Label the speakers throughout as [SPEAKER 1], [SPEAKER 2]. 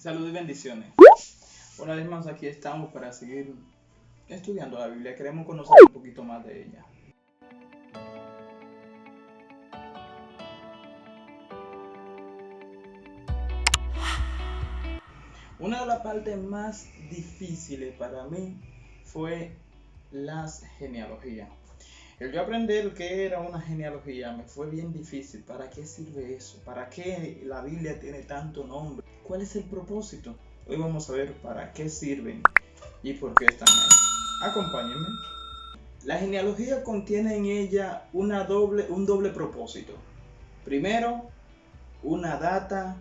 [SPEAKER 1] Salud y bendiciones. Una vez más aquí estamos para seguir estudiando la Biblia. Queremos conocer un poquito más de ella. Una de las partes más difíciles para mí fue las genealogías. El yo aprender qué era una genealogía me fue bien difícil. ¿Para qué sirve eso? ¿Para qué la Biblia tiene tanto nombre? ¿Cuál es el propósito? Hoy vamos a ver para qué sirven y por qué están ahí. Acompáñenme. La genealogía contiene en ella un doble propósito. Primero, una data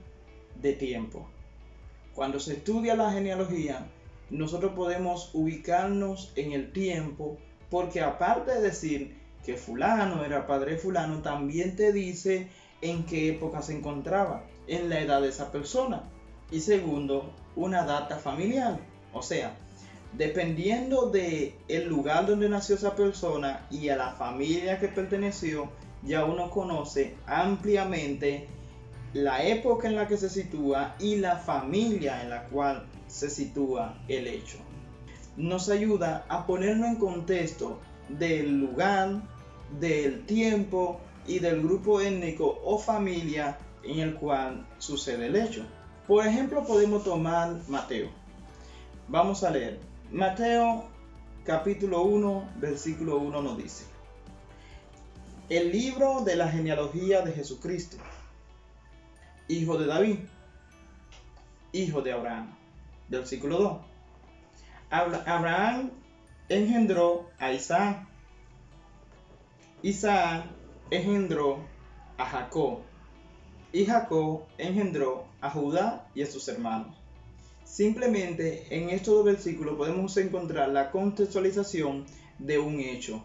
[SPEAKER 1] de tiempo. Cuando se estudia la genealogía, nosotros podemos ubicarnos en el tiempo, porque aparte de decir que fulano era padre de fulano, también te dice en qué época se encontraba, en la edad de esa persona. Y segundo, una data familiar, o sea, dependiendo de el lugar donde nació esa persona y a la familia que perteneció, ya uno conoce ampliamente la época en la que se sitúa y la familia en la cual se sitúa el hecho. Nos ayuda a ponernos en contexto del lugar, del tiempo y del grupo étnico o familia en el cual sucede el hecho. Por ejemplo, podemos tomar Mateo. Vamos a leer. Mateo capítulo 1, versículo 1 nos dice: el libro de la genealogía de Jesucristo, hijo de David, hijo de Abraham. Versículo 2. Abraham engendró a Isaac. Isaac engendró a Jacob. Y Jacob engendró a Judá y a sus hermanos. Simplemente en estos dos versículos podemos encontrar la contextualización de un hecho.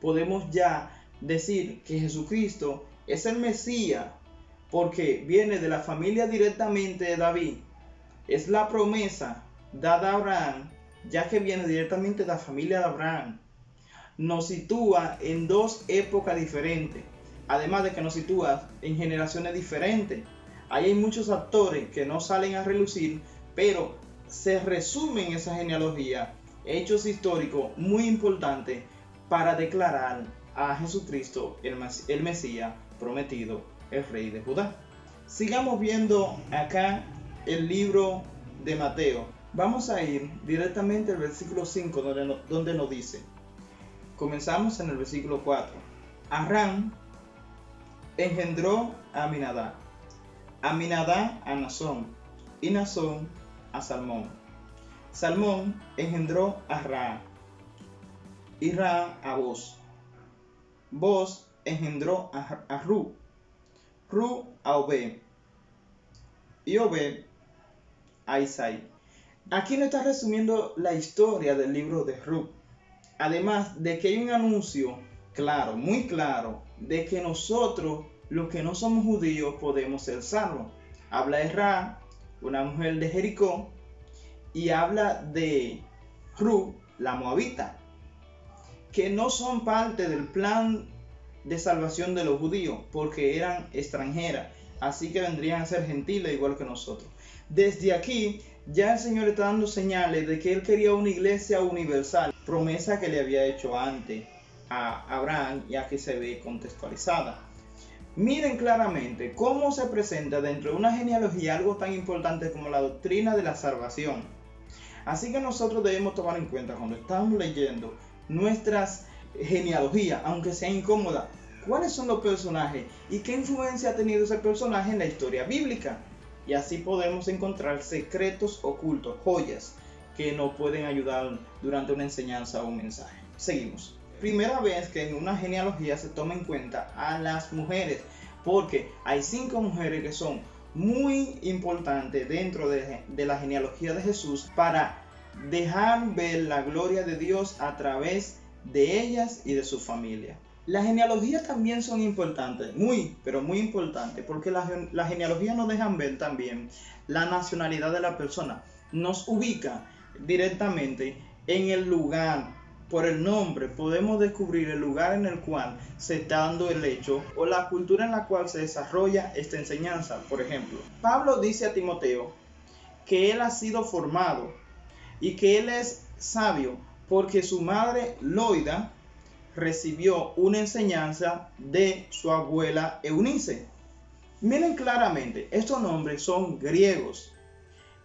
[SPEAKER 1] Podemos ya decir que Jesucristo es el Mesías porque viene de la familia directamente de David. Es la promesa dada a Abraham, ya que viene directamente de la familia de Abraham. Nos sitúa en dos épocas diferentes, además de que nos sitúa en generaciones diferentes. Ahí hay muchos actores que no salen a relucir, pero se resumen en esa genealogía hechos históricos muy importantes para declarar a Jesucristo el Mesías prometido, el rey de Judá. Sigamos viendo acá el libro de Mateo. Vamos a ir directamente al versículo 5 donde nos dice. Comenzamos en el versículo 4. Aram engendró a Aminadab. Aminadab a Nazón. Y Nazón a Salmón. Salmón engendró a Ra. Y Ra a Boz. Boz engendró a Ru. Ru a Obed. Y Obed a Isaí. Aquí nos está resumiendo la historia del libro de Ruth. Además de que hay un anuncio claro, muy claro, de que nosotros, los que no somos judíos, podemos ser salvos. Habla de Ra, una mujer de Jericó, y habla de Ruth, la moabita, que no son parte del plan de salvación de los judíos, porque eran extranjeras, así que vendrían a ser gentiles igual que nosotros. Desde aquí ya el Señor está dando señales de que Él quería una iglesia universal, promesa que le había hecho antes a Abraham y aquí se ve contextualizada. Miren claramente cómo se presenta dentro de una genealogía algo tan importante como la doctrina de la salvación. Así que nosotros debemos tomar en cuenta cuando estamos leyendo nuestras genealogías, aunque sea incómoda, cuáles son los personajes y qué influencia ha tenido ese personaje en la historia bíblica. Y así podemos encontrar secretos ocultos, joyas que nos pueden ayudar durante una enseñanza o un mensaje. Seguimos. Primera vez que en una genealogía se toma en cuenta a las mujeres, porque hay 5 mujeres que son muy importantes dentro de la genealogía de Jesús para dejar ver la gloria de Dios a través de ellas y de su familia. Las genealogías también son importantes, pero muy importantes, porque las genealogías nos dejan ver también la nacionalidad de la persona. Nos ubica directamente en el lugar, por el nombre podemos descubrir el lugar en el cual se está dando el hecho o la cultura en la cual se desarrolla esta enseñanza. Por ejemplo, Pablo dice a Timoteo que él ha sido formado y que él es sabio porque su madre Loida recibió una enseñanza de su abuela Eunice. Miren claramente, estos nombres son griegos.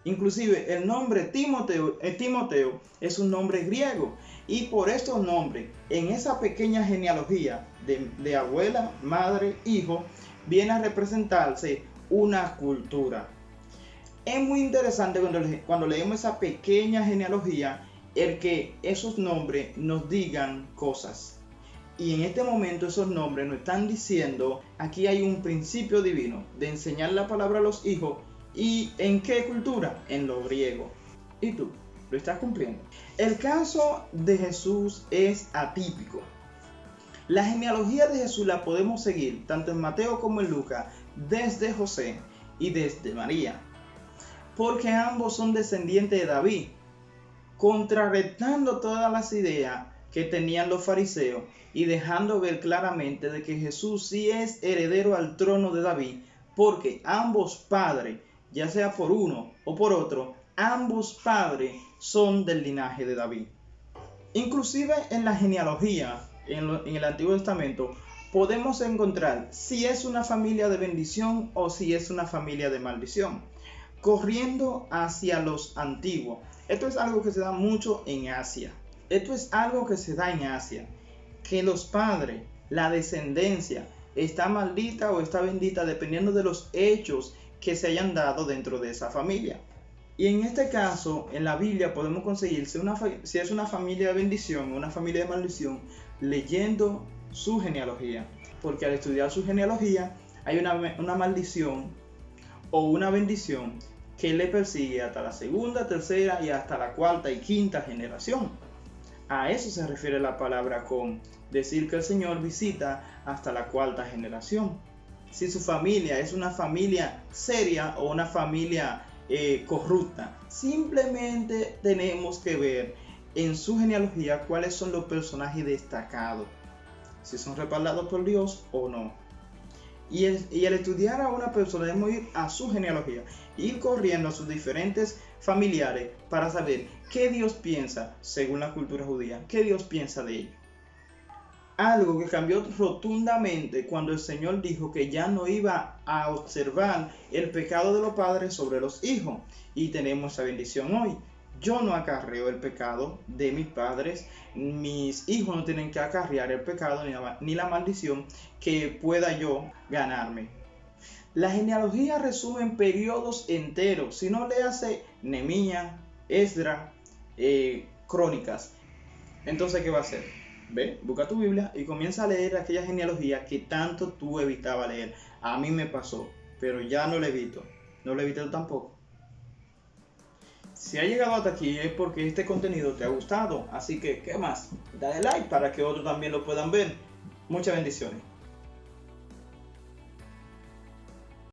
[SPEAKER 1] Inclusive el nombre Timoteo es un nombre griego. Y por estos nombres, en esa pequeña genealogía de abuela, madre, hijo, viene a representarse una cultura. Es muy interesante cuando leemos esa pequeña genealogía, el que esos nombres nos digan cosas. Y en este momento esos nombres nos están diciendo, aquí hay un principio divino de enseñar la palabra a los hijos. ¿Y en qué cultura? En lo griego. ¿Y tú? ¿Lo estás cumpliendo? El caso de Jesús es atípico. La genealogía de Jesús la podemos seguir tanto en Mateo como en Lucas, desde José y desde María, porque ambos son descendientes de David, contrarrestando todas las ideas que tenían los fariseos y dejando ver claramente de que Jesús sí es heredero al trono de David, porque ambos padres, ya sea por uno o por otro, ambos padres son del linaje de David. Inclusive en la genealogía, en el Antiguo Testamento, podemos encontrar si es una familia de bendición o si es una familia de maldición, corriendo hacia los antiguos. Esto es algo que se da mucho en Asia. Que los padres, la descendencia, está maldita o está bendita dependiendo de los hechos que se hayan dado dentro de esa familia. Y en este caso, en la Biblia podemos conseguir si es una familia de bendición o una familia de maldición, leyendo su genealogía. Porque al estudiar su genealogía, hay una maldición o una bendición que le persigue hasta la segunda, tercera y hasta la cuarta y quinta generación. A eso se refiere la palabra con decir que el Señor visita hasta la cuarta generación. Si su familia es una familia seria o una familia corrupta, simplemente tenemos que ver en su genealogía cuáles son los personajes destacados, si son respaldados por Dios o no. Y al estudiar a una persona debemos ir a su genealogía, ir corriendo a sus diferentes familiares para saber qué Dios piensa según la cultura judía, qué Dios piensa de ellos. Algo que cambió rotundamente cuando el Señor dijo que ya no iba a observar el pecado de los padres sobre los hijos. Y tenemos esa bendición hoy. Yo no acarreo el pecado de mis padres, mis hijos no tienen que acarrear el pecado ni la maldición que pueda yo ganarme. La genealogía resume periodos enteros. Si no, léase Nehemías, Esdras, Crónicas. Entonces, ¿qué va a hacer? Ve, busca tu Biblia y comienza a leer aquella genealogía que tanto tú evitabas leer. A mí me pasó, pero ya no lo evito. No lo evito tampoco. Si has llegado hasta aquí es porque este contenido te ha gustado. Así que, ¿qué más? Dale like para que otros también lo puedan ver. Muchas bendiciones.